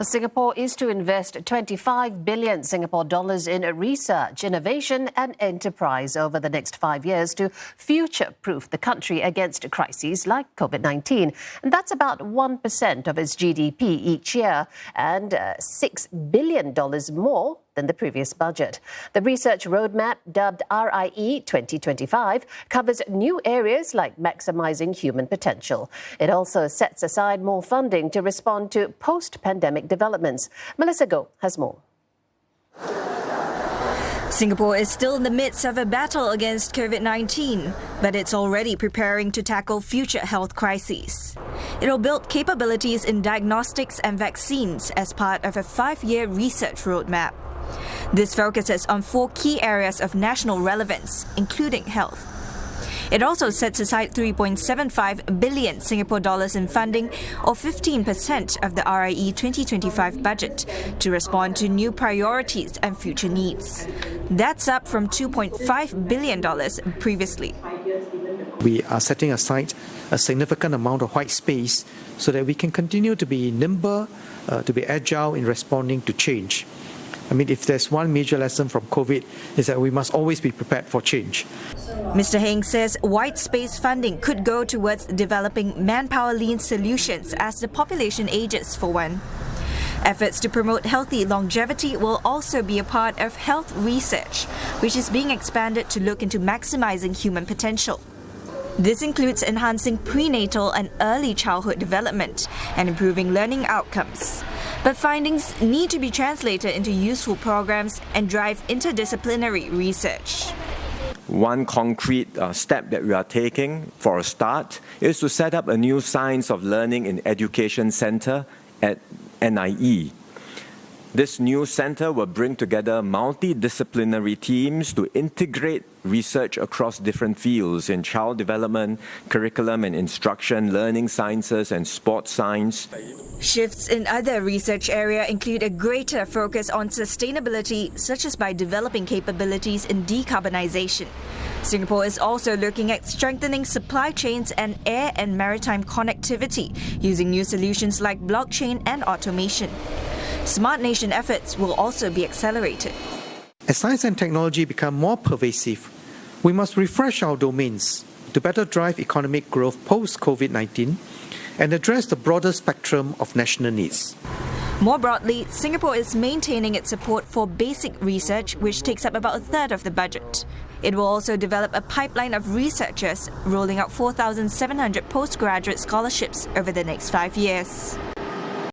Singapore is to invest 25 billion Singapore dollars in research, innovation and enterprise over the next 5 years to future-proof the country against crises like COVID-19. And that's about 1% of its GDP each year and $6 billion more than the previous budget. The research roadmap, dubbed RIE 2025, covers new areas like maximising human potential. It also sets aside more funding to respond to post-pandemic developments. Melissa Goh has more. Singapore is still in the midst of a battle against COVID-19, but it's already preparing to tackle future health crises. It'll build capabilities in diagnostics and vaccines as part of a 5-year research roadmap. This focuses on 4 key areas of national relevance, including health. It also sets aside 3.75 billion Singapore dollars in funding, or 15% of the RIE 2025 budget, to respond to new priorities and future needs. That's up from $2.5 billion previously. We are setting aside a significant amount of white space so that we can continue to be nimble, to be agile in responding to change. I mean, if there's one major lesson from COVID, is that we must always be prepared for change. Mr. Heng says white space funding could go towards developing manpower-lean solutions as the population ages, for one. Efforts to promote healthy longevity will also be a part of health research, which is being expanded to look into maximising human potential. This includes enhancing prenatal and early childhood development and improving learning outcomes. But findings need to be translated into useful programs and drive interdisciplinary research. One concrete step that we are taking for a start is to set up a new Science of Learning in Education Centre at NIE. This new centre will bring together multidisciplinary teams to integrate research across different fields in child development, curriculum and instruction, learning sciences and sports science. Shifts in other research areas include a greater focus on sustainability, such as by developing capabilities in decarbonisation. Singapore is also looking at strengthening supply chains and air and maritime connectivity using new solutions like blockchain and automation. Smart nation efforts will also be accelerated. As science and technology become more pervasive, we must refresh our domains to better drive economic growth post-COVID-19 and address the broader spectrum of national needs. More broadly, Singapore is maintaining its support for basic research, which takes up about a third of the budget. It will also develop a pipeline of researchers, rolling out 4,700 postgraduate scholarships over the next 5 years.